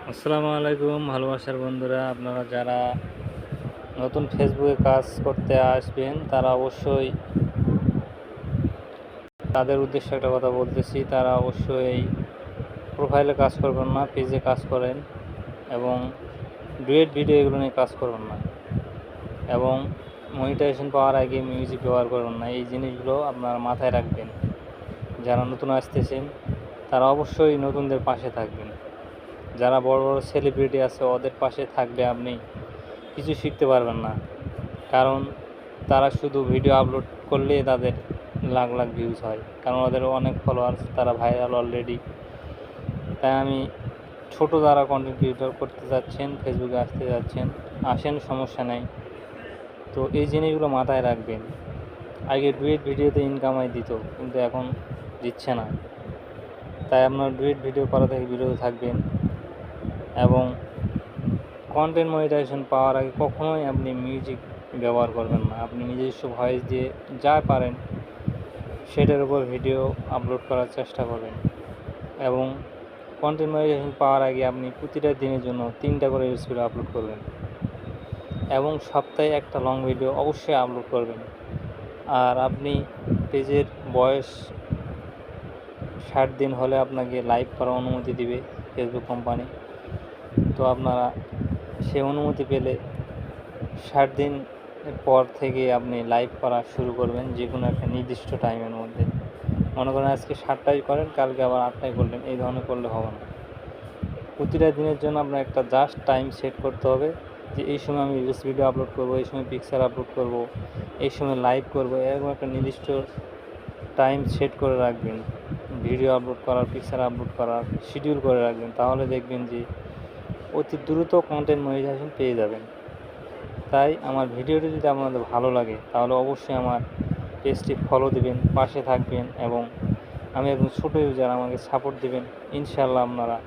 আসসালামু আলাইকুম ভালোবাসার বন্ধুরা, আপনারা যারা নতুন ফেসবুকে কাজ করতে আসবেন তারা অবশ্যই তাদের উদ্দেশ্যে একটা কথা বলতেছি। তারা অবশ্যই প্রোফাইলে কাজ করবেন না, পেজে কাজ করেন এবং ডুয়েট ভিডিও এগুলো নিয়ে কাজ করবেন না এবং মনিটাইজেশন পাওয়ার আগে মিউজিক ব্যবহার করবেন না। এই জিনিসগুলো আপনারা মাথায় রাখবেন। যারা নতুন আসতেছেন তারা অবশ্যই নতুনদের পাশে থাকবেন। যারা বড় বড় সেলিব্রিটি আছে ওদের পাশে থাকলে আপনি কিছু শিখতে পারবেন না, কারণ তারা শুধু ভিডিও আপলোড করলে তাদের লাখ লাখ ভিউজ হয়, কারণ ওদের অনেক ফলোয়ার্স, তারা ভাইরাল অলরেডি। তাই আমি ছোট যারা কন্টেন্ট ক্রিয়েটর করতে যাচ্ছেন, ফেসবুকে আসতে যাচ্ছেন, আসেন, সমস্যা নেই। তো এই জিনিসগুলো মাথায় রাখবেন। আগে ডুয়েট ভিডিওতে ইনকামাই দিত, কিন্তু এখন দিচ্ছে না। তাই আপনার ডুয়েট ভিডিও করা থেকে বিরত থাকবেন এবং কন্টেন্ট মনিটাইজেশন পাওয়ার আগে কখনোই আপনি মিউজিক ব্যবহার করবেন না। আপনি নিজস্ব ভয়েস দিয়ে যা পারেন সেটার উপর ভিডিও আপলোড করার চেষ্টা করবেন এবং কন্টেন্ট মনিটাইজেশন পাওয়ার আগে আপনি প্রতিটা দিনের জন্য 3টা করে রিলস ভিডিও আপলোড করবেন এবং সপ্তাহে একটা লং ভিডিও অবশ্যই আপলোড করবেন। আর আপনি পেজের বয়স 60 দিন হলে আপনাকে লাইভ করার অনুমতি দিবে ফেসবুক কোম্পানি। তো আপনারা সে অনুমতি পেলে 60 দিন পর থেকে আপনি লাইভ করা শুরু করবেন, যে কোনো একটা নির্দিষ্ট টাইমের মধ্যে। মনে করেন আজকে 7টায় করেন, কালকে আবার 8টায় করলেন, এই ধরনের করলে হবে না। প্রতিটা দিনের জন্য আপনার একটা জাস্ট টাইম সেট করতে হবে যে এই সময় আমি রিলস ভিডিও আপলোড করব, এই সময় পিকচার আপলোড করব, এই সময় লাইভ করব। এরকম একটা নির্দিষ্ট টাইম সেট করে রাখবেন, ভিডিও আপলোড করার, পিকচার আপলোড করার শিডিউল করে রাখবেন। তাহলে দেখবেন যে অতি দ্রুত কন্টেন্ট মনিটাইজেশন পেয়ে যাবেন। তাই আমার ভিডিওটি যদি আপনাদের ভালো লাগে তাহলে অবশ্যই আমার পেজটি ফলো দিবেন, পাশে থাকবেন এবং আমি একজন ছোটো ইউজার, আমাকে সাপোর্ট দিবেন। ইনশাআল্লাহ আপনারা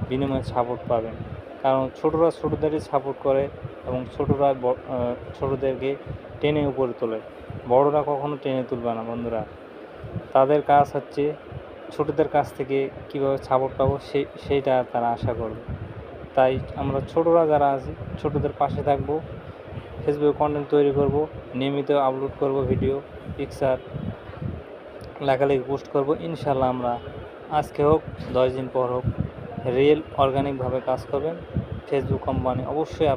বিনিময়ে সাপোর্ট পাবেন, কারণ ছোটরা ছোটোদেরই সাপোর্ট করে এবং ছোটরা ছোটোদেরকে টেনে উপরে তোলে। বড়রা কখনো টেনে তুলবে না বন্ধুরা। তাদের কাজ হচ্ছে ছোটদের কাছ থেকে কীভাবে সাপোর্ট পাবো সেইটা তারা আশা করবে। তাই আমরা ছোটরা যারা আছি ছোটদের পাশে থাকবো, ফেসবুকে কন্টেন্ট তৈরি করব, নিয়মিত আপলোড করব ভিডিও, পিকচার, লেখালেখি পোস্ট করব। ইনশাআল্লাহ আমরা আজকে হোক 10 দিন পর হোক রিয়েল অর্গানিকভাবে কাজ করবেন। ফেসবুক কোম্পানি অবশ্যই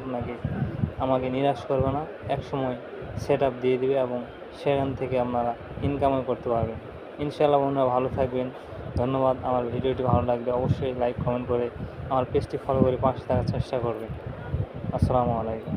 আমাকে নিরাশ করবে না, একসময় সেট আপ দিয়ে দেবে এবং সেখান থেকে আপনারা ইনকামও করতে পারবেন। ইনশাআল্লাহ বন্ধুরা, ভালো থাকবেন। ধন্যবাদ। আমার ভিডিওটি ভালো লাগলে অবশ্যই লাইক কমেন্ট করে আমার পেজটি ফলো করে পাশে থাকার চেষ্টা করবেন। আসসালামু আলাইকুম।